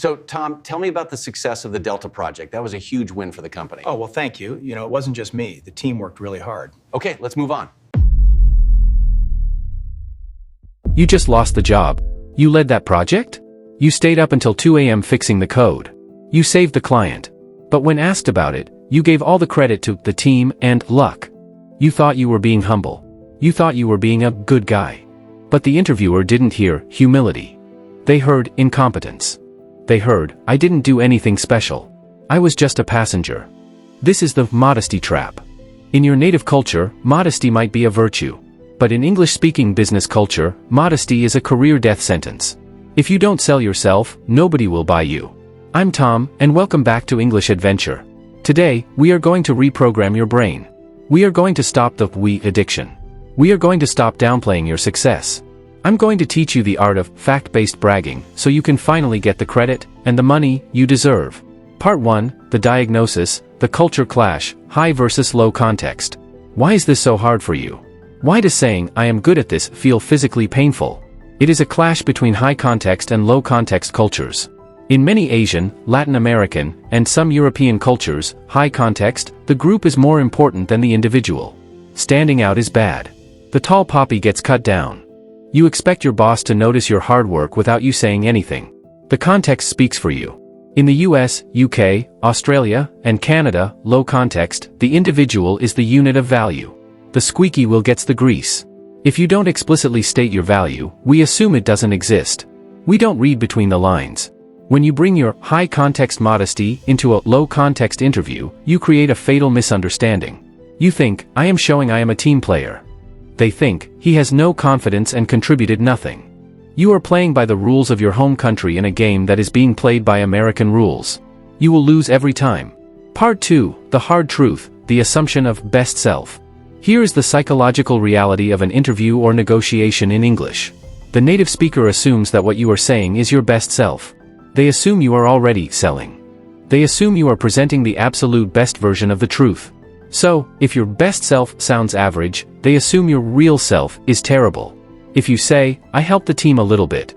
So, Tom, tell me about the success of the Delta project. That was a huge win for the company. Oh, well, thank you. You know, it wasn't just me. The team worked really hard. Okay, let's move on. You just lost the job. You led that project? You stayed up until 2 a.m. fixing the code. You saved the client. But when asked about it, you gave all the credit to the team and luck. You thought you were being humble. You thought you were being a good guy. But the interviewer didn't hear humility. They heard incompetence. They heard, I didn't do anything special. I was just a passenger. This is the modesty trap. In your native culture, modesty might be a virtue. But in English-speaking business culture, modesty is a career death sentence. If you don't sell yourself, nobody will buy you. I'm Tom, and welcome back to English Adventure. Today, we are going to reprogram your brain. We are going to stop the we addiction. We are going to stop downplaying your success. I'm going to teach you the art of fact-based bragging so you can finally get the credit and the money you deserve. Part 1, the diagnosis, the culture clash, high versus low context. Why is this so hard for you? Why does saying, I am good at this, feel physically painful? It is a clash between high context and low context cultures. In many Asian, Latin American, and some European cultures, high context, the group is more important than the individual. Standing out is bad. The tall poppy gets cut down. You expect your boss to notice your hard work without you saying anything. The context speaks for you. In the US, UK, Australia, and Canada, low context, the individual is the unit of value. The squeaky wheel gets the grease. If you don't explicitly state your value, we assume it doesn't exist. We don't read between the lines. When you bring your high-context modesty into a low-context interview, you create a fatal misunderstanding. You think, I am showing I am a team player. They think, he has no confidence and contributed nothing. You are playing by the rules of your home country in a game that is being played by American rules. You will lose every time. Part 2, the hard truth, the assumption of best self. Here is the psychological reality of an interview or negotiation in English. The native speaker assumes that what you are saying is your best self. They assume you are already selling. They assume you are presenting the absolute best version of the truth. So, if your best self sounds average, they assume your real self is terrible. If you say, I helped the team a little bit,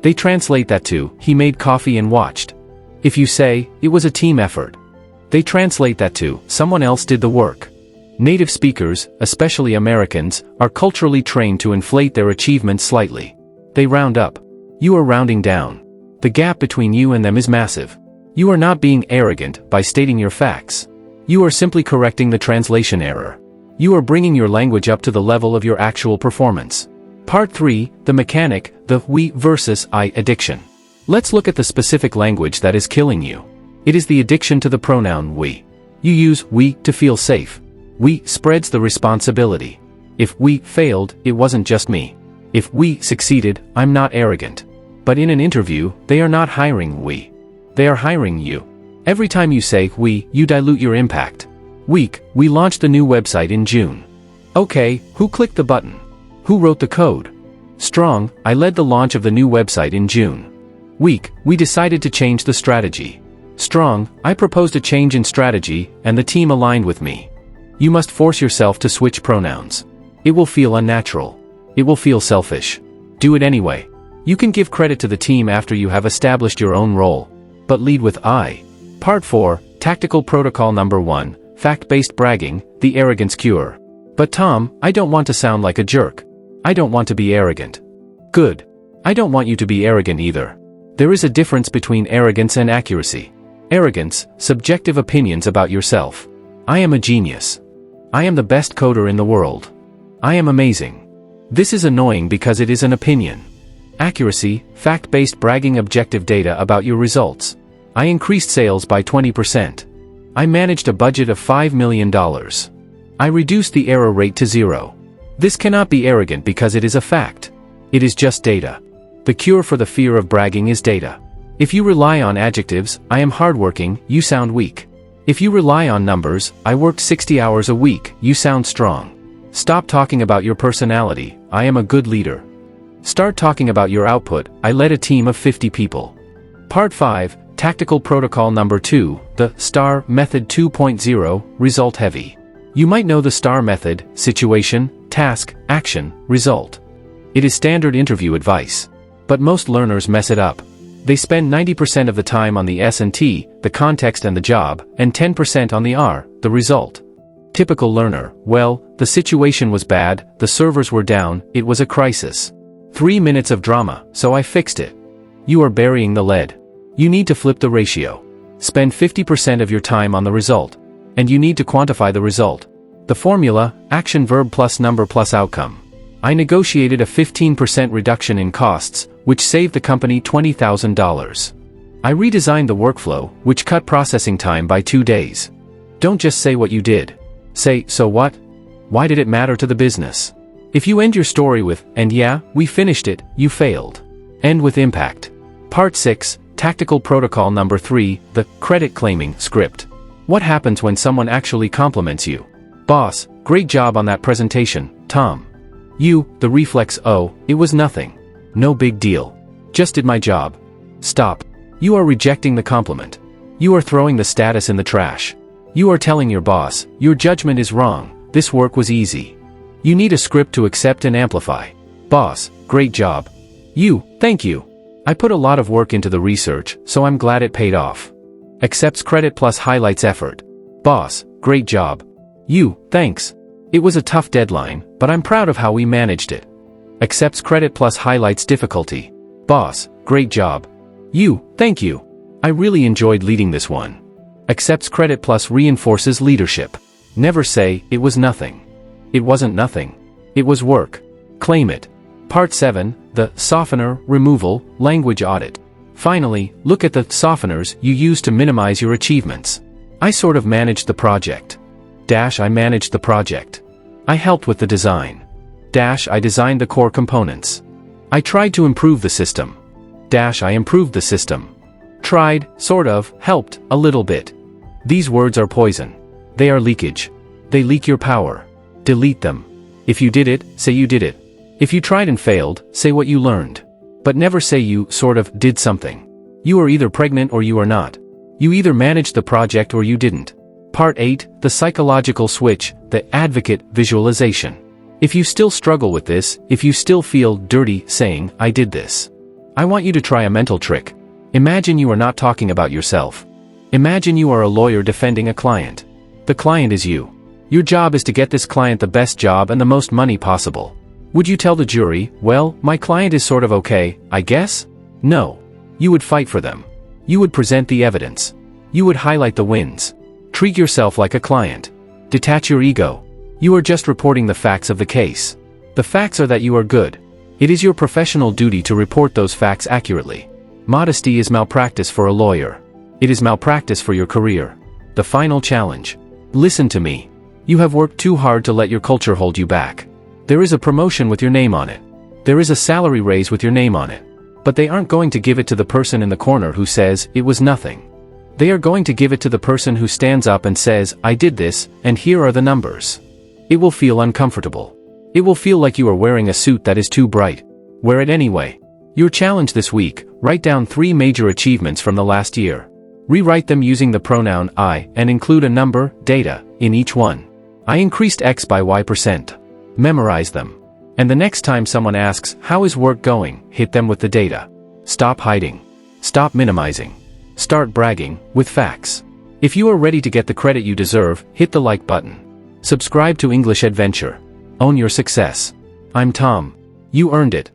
they translate that to, he made coffee and watched. If you say, it was a team effort, they translate that to, someone else did the work. Native speakers, especially Americans, are culturally trained to inflate their achievements slightly. They round up. You are rounding down. The gap between you and them is massive. You are not being arrogant by stating your facts. You are simply correcting the translation error. You are bringing your language up to the level of your actual performance. Part 3, the mechanic, the we versus I addiction. Let's look at the specific language that is killing you. It is the addiction to the pronoun we. You use we to feel safe. We spreads the responsibility. If we failed, it wasn't just me. If we succeeded, I'm not arrogant. But in an interview, they are not hiring we. They are hiring you. Every time you say we, you dilute your impact. Weak, we launched the new website in June. Okay, who clicked the button? Who wrote the code? Strong, I led the launch of the new website in June. Weak, we decided to change the strategy. Strong, I proposed a change in strategy, and the team aligned with me. You must force yourself to switch pronouns. It will feel unnatural. It will feel selfish. Do it anyway. You can give credit to the team after you have established your own role. But lead with I. Part 4, Tactical Protocol Number 1, Fact-Based Bragging, the Arrogance Cure. But Tom, I don't want to sound like a jerk. I don't want to be arrogant. Good. I don't want you to be arrogant either. There is a difference between arrogance and accuracy. Arrogance, subjective opinions about yourself. I am a genius. I am the best coder in the world. I am amazing. This is annoying because it is an opinion. Accuracy, fact-based bragging, objective data about your results. I increased sales by 20%. I managed a budget of $5 million. I reduced the error rate to 0. This cannot be arrogant because it is a fact. It is just data. The cure for the fear of bragging is data. If you rely on adjectives, I am hardworking, you sound weak. If you rely on numbers, I worked 60 hours a week, you sound strong. Stop talking about your personality, I am a good leader. Start talking about your output, I led a team of 50 people. Part 5, Tactical Protocol Number 2, the STAR Method 2.0, Result Heavy. You might know the STAR method: situation, task, action, result. It is standard interview advice. But most learners mess it up. They spend 90% of the time on the S&T, the context and the job, and 10% on the R, the result. Typical learner, well, the situation was bad, the servers were down, it was a crisis. 3 minutes of drama, so I fixed it. You are burying the lead. You need to flip the ratio. Spend 50% of your time on the result. And you need to quantify the result. The formula, action verb plus number plus outcome. I negotiated a 15% reduction in costs, which saved the company $20,000. I redesigned the workflow, which cut processing time by 2 days. Don't just say what you did. Say, so what? Why did it matter to the business? If you end your story with, and yeah, we finished it, you failed. End with impact. Part 6, Tactical Protocol number 3, the credit claiming script. What happens when someone actually compliments you? Boss, great job on that presentation, Tom. You, the reflex, oh, it was nothing. No big deal. Just did my job. Stop. You are rejecting the compliment. You are throwing the status in the trash. You are telling your boss, your judgment is wrong, this work was easy. You need a script to accept and amplify. Boss, great job. You, thank you. I put a lot of work into the research, so I'm glad it paid off. Accepts credit plus highlights effort. Boss, great job. You, thanks. It was a tough deadline, but I'm proud of how we managed it. Accepts credit plus highlights difficulty. Boss, great job. You, thank you. I really enjoyed leading this one. Accepts credit plus reinforces leadership. Never say, it was nothing. It wasn't nothing. It was work. Claim it. Part 7, the softener, removal, language audit. Finally, look at the softeners you use to minimize your achievements. I sort of managed the project. I managed the project. I helped with the design. I designed the core components. I tried to improve the system. I improved the system. Tried, sort of, helped, a little bit. These words are poison. They are leakage. They leak your power. Delete them. If you did it, say you did it. If you tried and failed, say what you learned. But never say you, sort of, did something. You are either pregnant or you are not. You either managed the project or you didn't. Part 8, the psychological switch, the advocate visualization. If you still struggle with this, if you still feel dirty saying, I did this, I want you to try a mental trick. Imagine you are not talking about yourself. Imagine you are a lawyer defending a client. The client is you. Your job is to get this client the best job and the most money possible. Would you tell the jury, well, my client is sort of okay, I guess? No. You would fight for them. You would present the evidence. You would highlight the wins. Treat yourself like a client. Detach your ego. You are just reporting the facts of the case. The facts are that you are good. It is your professional duty to report those facts accurately. Modesty is malpractice for a lawyer. It is malpractice for your career. The final challenge. Listen to me. You have worked too hard to let your culture hold you back. There is a promotion with your name on it. There is a salary raise with your name on it. But they aren't going to give it to the person in the corner who says, it was nothing. They are going to give it to the person who stands up and says, I did this, and here are the numbers. It will feel uncomfortable. It will feel like you are wearing a suit that is too bright. Wear it anyway. Your challenge this week, write down 3 major achievements from the last year. Rewrite them using the pronoun I and include a number, data, in each one. I increased X by Y%. Memorize them. And the next time someone asks, how is work going, hit them with the data. Stop hiding. Stop minimizing. Start bragging, with facts. If you are ready to get the credit you deserve, hit the like button. Subscribe to English Adventure. Own your success. I'm Tom. You earned it.